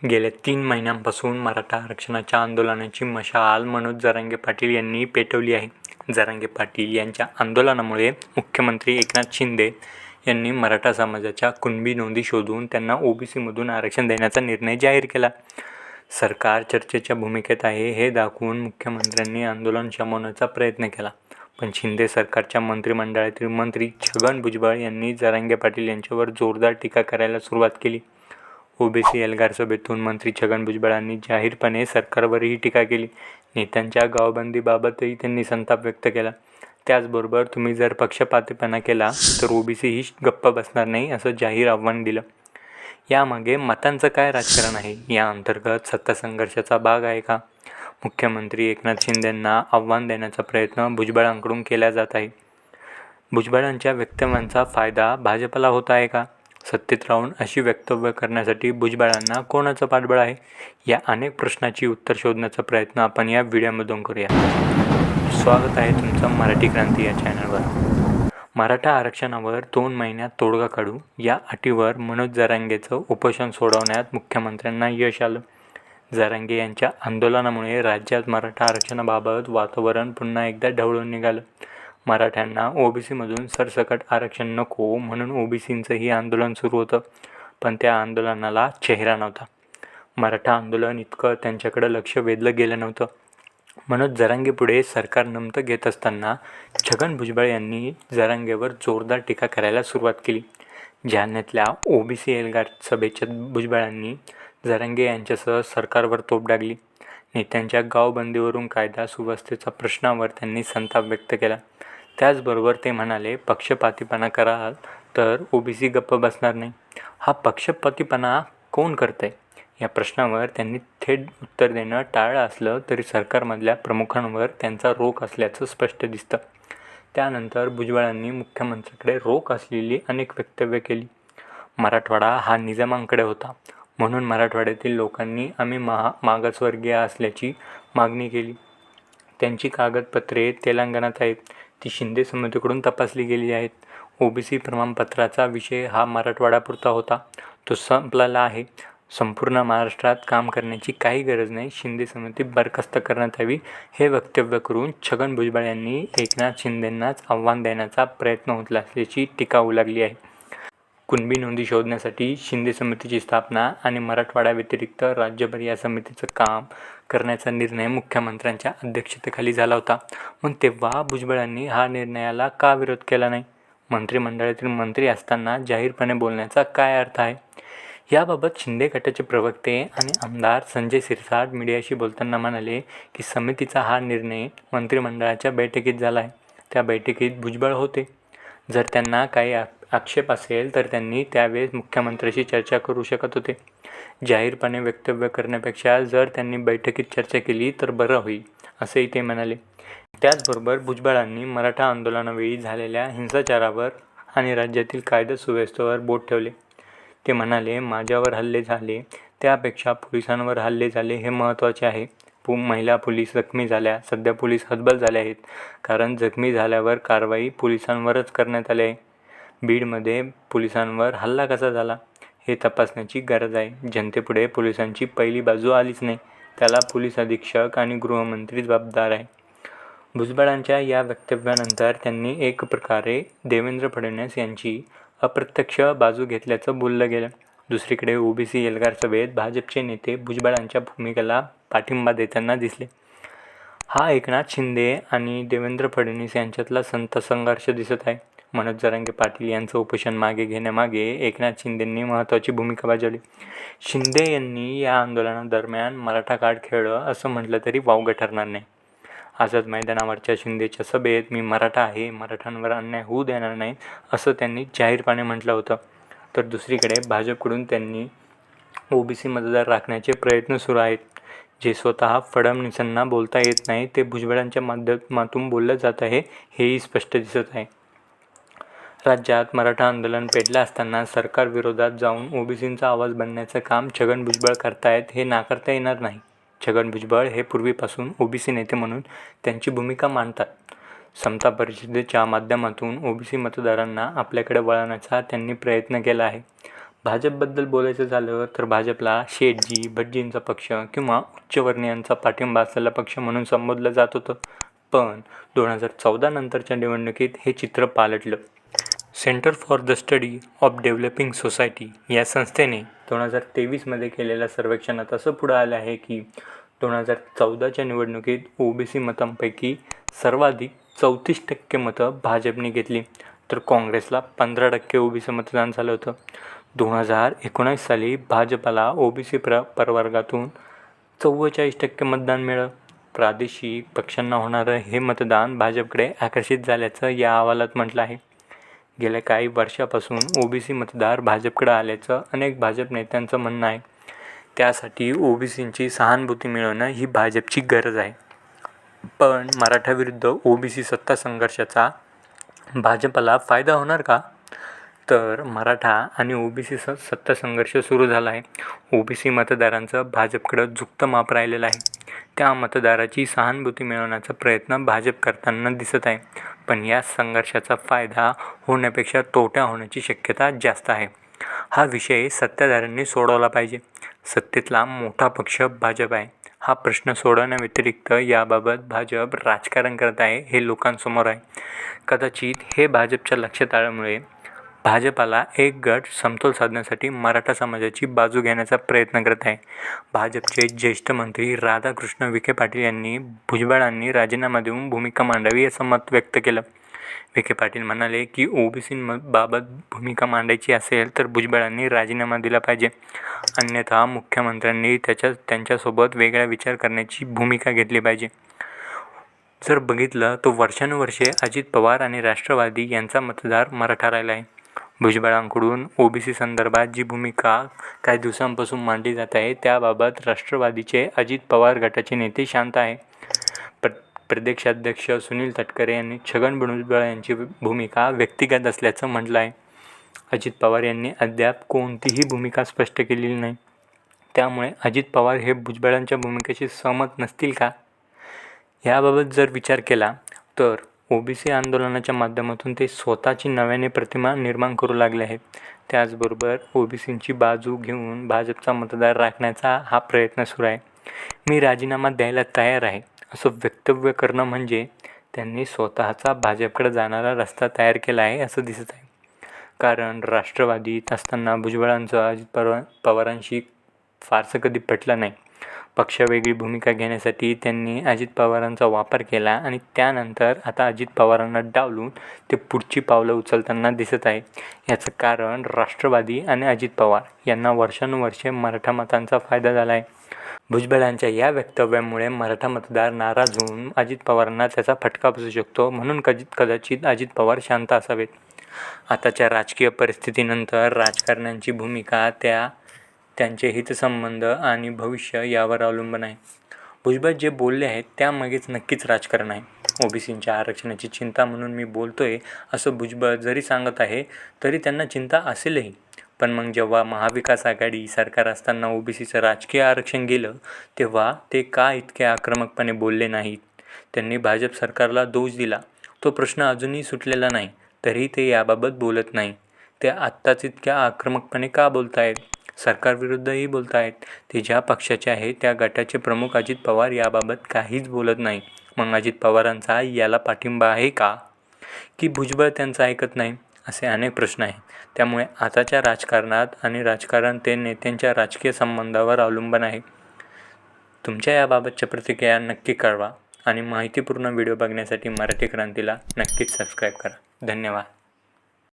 गेल्या 3 महिन्यांपासून मराठा आरक्षणाच्या आंदोलनाची मशाल मनोज जरांगे पाटील यांनी पेटवली आहे. जरांगे पाटील यांच्या आंदोलनामुळे मुख्यमंत्री एकनाथ शिंदे यांनी मराठा समाजाच्या कुणबी नोंदी शोधून त्यांना ओबीसीमधून आरक्षण देण्याचा निर्णय जाहीर केला. सरकार चर्चेच्या भूमिकेत आहे हे दाखवून मुख्यमंत्र्यांनी आंदोलन शमवण्याचा प्रयत्न केला. पण शिंदे सरकारच्या मंत्रिमंडळातील मंत्री छगन भुजबळ यांनी जरांगे पाटील यांच्यावर जोरदार टीका करायला सुरुवात केली. ओबीसी एल्गार सभेतून मंत्री छगन भुजबळांनी जाहीरपणे सरकारवरही टीका केली. नेत्यांच्या गावबंदीबाबतही त्यांनी संताप व्यक्त केला. त्याचबरोबर तुम्ही जर पक्षपातीपणा केला तर ओबीसीही गप्प बसणार नाही असं जाहीर आव्हान दिलं. यामागे मतांचं काय राजकारण आहे? या अंतर्गत सत्ता संघर्षाचा भाग आहे का? मुख्यमंत्री एकनाथ शिंदेंना आव्हान देण्याचा प्रयत्न भुजबळांकडून केला जात आहे. भुजबळांच्या वक्तव्यांचा फायदा भाजपला होत आहे का? सत्तेत राहून अशी वक्तव्य करण्यासाठी भुजबळांना कोणाचं पाठबळ आहे? या अनेक प्रश्नाची उत्तर शोधण्याचा प्रयत्न आपण या व्हिडिओमधून करूया. स्वागत आहे तुमचं मराठी क्रांती या चॅनलवर. मराठा आरक्षणावर 2 महिन्यात तोडगा काढू या अटीवर मनोज जरांगेचं उपोषण सोडवण्यात मुख्यमंत्र्यांना यश आलं. जरांगे यांच्या आंदोलनामुळे राज्यात मराठा आरक्षणाबाबत वातावरण पुन्हा एकदा ढवळून निघालं. मराठ्यांना ओबीसीमधून सरसकट आरक्षण नको म्हणून ओबीसींचंही आंदोलन सुरू होतं. पण त्या आंदोलनाला चेहरा नव्हता. मराठा आंदोलन इतकं त्यांच्याकडे लक्ष वेधलं गेलं नव्हतं. मनोज जरांगे पुढे सरकार नमतं घेत असताना छगन भुजबळ यांनी जरांगेवर जोरदार टीका करायला सुरुवात केली. जालन्यातल्या ओबीसी एल्गार सभेच्या भुजबळांनी जरांगे यांच्यासह सरकारवर तोफ डागली. नेत्यांच्या गावबंदीवरून कायदा सुव्यवस्थेच्या प्रश्नावर त्यांनी संताप व्यक्त केला. त्याचबरोबर ते म्हणाले, पक्षपातीपणा कराल तर ओबीसी गप्प बसणार नाही. हा पक्षपातीपणा कोण करतंय? या प्रश्नावर त्यांनी थेट उत्तर देणं टाळलं असलं तरी सरकारमधल्या प्रमुखांवर त्यांचा रोख असल्याचं स्पष्ट दिसतं. त्यानंतर भुजबळांनी मुख्यमंत्र्यांकडे रोख असलेली अनेक वक्तव्य केली. मराठवाडा हा निजामांकडे होता म्हणून मराठवाड्यातील लोकांनी आम्ही मागासवर्गीय असल्याची मागणी केली. त्यांची कागदपत्रे तेलंगणात आहेत. ती शिंदे समितीकडून तपासली गेली आहेत. ओबीसी प्रमाणपत्राचा विषय हा मराठवाड्यापुरता होता. तो संपलेला आहे. संपूर्ण महाराष्ट्रात काम करण्याची काही गरज नाही. शिंदे समिती बरखास्त करण्यात यावी हे वक्तव्य करून छगन भुजबळ यांनी एकनाथ शिंदेंनाच आव्हान देण्याचा प्रयत्न होत असल्याची टीका उलगली आहे. कुणबी नोंदी शोधण्यासाठी शिंदे समितीची स्थापना आणि मराठवाड्याव्यतिरिक्त राज्यभर या समितीचं काम करण्याचा निर्णय मुख्यमंत्र्यांच्या अध्यक्षतेखाली झाला होता. मग तेव्हा भुजबळांनी हा निर्णयाला का विरोध केला नाही? मंत्रिमंडळातील मंत्री असताना जाहीरपणे बोलण्याचा काय अर्थ आहे? याबाबत शिंदे गटाचे प्रवक्ते आणि आमदार संजय शिरसाट मीडियाशी बोलताना म्हणाले की समितीचा हा निर्णय मंत्रिमंडळाच्या बैठकीत झाला आहे. त्या बैठकीत भुजबळ होते. जर त्यांना काही आक्षेप असेल तर त्यांनी त्यावेळेस मुख्यमंत्र्यांशी चर्चा करू शकत होते. जाहीरपणे वक्तव्य करण्यापेक्षा जर त्यांनी बैठकीत चर्चा केली तर बरं होईल असेही ते म्हणाले. त्याचबरोबर भुजबळांनी मराठा आंदोलनावेळी झालेल्या हिंसाचारावर आणि राज्यातील कायदा सुव्यवस्थेवर बोट ठेवले. ते म्हणाले, माझ्यावर हल्ले झाले त्यापेक्षा पोलिसांवर हल्ले झाले हे महत्त्वाचे आहे. महिला पोलीस जखमी झाल्या. सध्या पोलीस हतबल झाले आहेत कारण जखमी झाल्यावर कारवाई पोलिसांवरच करण्यात आली आहे. बीडमध्ये पोलिसांवर हल्ला कसा झाला हे तपासण्याची गरज आहे. जनतेपुढे पोलिसांची पहिली बाजू आलीच नाही. त्याला पोलीस अधीक्षक आणि गृहमंत्री जबाबदार आहे. भुजबळांच्या या वक्तव्यानंतर त्यांनी एक प्रकारे देवेंद्र फडणवीस यांची अप्रत्यक्ष बाजू घेतल्याचं बोललं गेलं. दुसरीकडे ओबीसी एल्गार सभेत भाजपचे नेते भुजबळांच्या भूमिकेला पाठिंबा देताना दिसले. हा एकनाथ शिंदे आणि देवेंद्र फडणवीस यांच्यातला संघर्ष दिसत आहे. मनोज जरांगे पाटील यांचं उपोषण मागे घेण्यामागे एकनाथ शिंदेंनी महत्त्वाची भूमिका बजावली. शिंदे यांनी या आंदोलनादरम्यान मराठा कार्ड खेळलं असं म्हटलं तरी वावगं ठरणार नाही. आझाद मैदानावरच्या शिंदेच्या सभेत मी मराठा आहे, मराठ्यांवर अन्याय होऊ देणार नाही असं त्यांनी जाहीरपणे म्हटलं होतं. तर दुसरीकडे भाजपकडून त्यांनी ओबीसी मतदार राखण्याचे प्रयत्न सुरू आहेत. जे स्वतः फडणवीसांना बोलता येत नाही ते भुजबळांच्या माध्यमातून बोललं जात आहे हेही स्पष्ट दिसत आहे. राज्यात मराठा आंदोलन पेटलं असताना सरकार विरोधात जाऊन ओबीसींचा आवाज बनण्याचं काम छगन भुजबळ करतायत हे नाकारता येणार नाही. छगन भुजबळ हे पूर्वीपासून ओबीसी नेते म्हणून त्यांची भूमिका मांडतात. समता परिषदेच्या माध्यमातून ओबीसी मतदारांना आपल्याकडे वळवण्याचा त्यांनी प्रयत्न केला आहे. भाजपबद्दल बोलायचं झालं तर भाजपला शेठजी, भटजींचा पक्ष किंवा उच्चवर्णीयांचा पाठिंबा असलेला पक्ष म्हणून संबोधलं जात होतं. पण 2014 नंतरच्या निवडणुकीत हे चित्र पालटलं. Centre for the study of developing society या संस्थेने 2023मध्ये केलेल्या सर्वेक्षणात असं पुढं आलं आहे की 2014च्या निवडणुकीत ओबीसी मतांपैकी सर्वाधिक 34% मतं भाजपने घेतली, तर काँग्रेसला 15% ओबीसी मतदान झालं होतं. 2019 साली भाजपला ओबीसी प्रवर्गातून 44% मतदान मिळालं. प्रादेशिक पक्षांना होणारं हे मतदान भाजपकडे आकर्षित झाल्याचं या अहवालात म्हटलं आहे. गेल्या काही वर्षापासून ओबीसी मतदार भाजपकडे आल्याचं अनेक भाजप नेत्यांचं म्हणणं आहे. त्यासाठी ओबीसींची सहानुभूती मिळवणं ही भाजपची गरज आहे. पण मराठा विरुद्ध ओबीसी सत्ता संघर्षाचा भाजपला फायदा होणार का? तर मराठा आणि ओबीसी सत्ता संघर्ष सुरू झाला आहे. ओबीसी मतदारांचं भाजपकडं झुकतं माप राहिलेलं आहे. त्या मतदाराची सहानुभूती मिळवण्याचा प्रयत्न भाजप करताना दिसत आहे. पण या संघर्षाचा फायदा होण्यापेक्षा तोटा होण्याची शक्यता जास्त आहे. हा विषय सत्ताधाऱ्यांनी सोडवला पाहिजे. सत्तेतला मोठा पक्ष भाजप आहे. हा प्रश्न सोडवण्याव्यतिरिक्त याबाबत भाजप राजकारण करत आहे हे लोकांसमोर आहे. कदाचित हे भाजपच्या लक्षात आल्यामुळे भाजपाला एक गट समतोल साधण्यासाठी मराठा समाजाची बाजू घेण्याचा प्रयत्न करत आहे. भाजपचे ज्येष्ठ मंत्री राधाकृष्ण विखे पाटील यांनी भुजबळांनी राजीनामा देऊन भूमिका मांडावी असं मत व्यक्त केलं. विखे पाटील म्हणाले की ओबीसींबाबत भूमिका मांडायची असेल तर भुजबळांनी राजीनामा दिला पाहिजे, अन्यथा मुख्यमंत्र्यांनी त्यांच्यासोबत वेगळा विचार करण्याची भूमिका घेतली पाहिजे. जर बघितलं तर वर्षानुवर्षे अजित पवार आणि राष्ट्रवादी यांचा मतदार मराठा राहिला आहे. भुजबळांकडून ओबीसी संदर्भात जी भूमिका काही दिवसांपासून मांडली जात आहे त्याबाबत राष्ट्रवादीचे अजित पवार गटाचे नेते शांत आहे. प्रदेशाध्यक्ष सुनील तटकरे यांनी छगन भुजबळ यांची भूमिका व्यक्तिगत असल्याचं म्हटलं आहे. अजित पवार यांनी अद्याप कोणतीही भूमिका स्पष्ट केलेली नाही. त्यामुळे अजित पवार हे भुजबळांच्या भूमिकेशी सहमत नसतील का? याबाबत जर विचार केला तर ओबीसी आंदोलनाच्या माध्यमातून ते स्वतःची नव्याने प्रतिमा निर्माण करू लागले आहेत. त्याचबरोबर ओबीसींची बाजू घेऊन भाजपचा मतदार राखण्याचा हा प्रयत्न सुरू आहे. मी राजीनामा द्यायला तयार आहे असं वक्तव्य करणं म्हणजे त्यांनी स्वतःचा भाजपकडे जाणारा रस्ता तयार केला आहे असं दिसत आहे. कारण राष्ट्रवादीत असताना भुजबळांचं अजित पवारांशी फारसं कधी पटलं नाही. पक्षवेगळी भूमिका घेण्यासाठी त्यांनी अजित पवारांचा वापर केला आणि त्यानंतर आता अजित पवारांना डावलून ते पुढची पावलं उचलताना दिसत आहे. याचं कारण राष्ट्रवादी आणि अजित पवार यांना वर्षानुवर्षे मराठा मतांचा फायदा झाला आहे. भुजबळांच्या या वक्तव्यामुळे मराठा मतदार नाराज होऊन अजित पवारांना त्याचा फटका बसू शकतो. म्हणून कदाचित अजित पवार शांत असावेत. आताच्या राजकीय परिस्थितीनंतर राजकारण्यांची भूमिका त्यांचे हितसंबंध आणि भविष्य यावर अवलंबून आहे. भुजबळ जे बोलले आहेत त्यामागेच नक्कीच राजकारण आहे. ओबीसींच्या आरक्षणाची चिंता म्हणून मी बोलतोय असं भुजबळ जरी सांगत आहे तरी त्यांना चिंता असेलही. पण मग जेव्हा महाविकास आघाडी सरकार असताना ओबीसीचं राजकीय आरक्षण गेलं तेव्हा ते का इतके आक्रमकपणे बोलले नाहीत? त्यांनी भाजप सरकारला दोष दिला. तो प्रश्न अजूनही सुटलेला नाही तरी ते याबाबत बोलत नाही. ते आत्ताच इतक्या आक्रमकपणे का बोलतायत? सरकारविरुद्धही बोलतायत. ते ज्या पक्षाचे आहे त्या गटाचे प्रमुख अजित पवार याबाबत काहीच बोलत नाही. मग अजित पवारांचा याला पाठिंबा आहे का? की भुजबळ त्यांचं ऐकत नाही? असे अनेक प्रश्न आहेत. त्यामुळे आताच्या राजकारणात आणि राजकारण ते नेत्यांच्या राजकीय संबंधावर अवलंबून आहे. तुमच्या याबाबतच्या प्रतिक्रिया नक्की कळवा आणि माहितीपूर्ण व्हिडिओ बघण्यासाठी मराठी क्रांतीला नक्कीच सबस्क्राईब करा. धन्यवाद.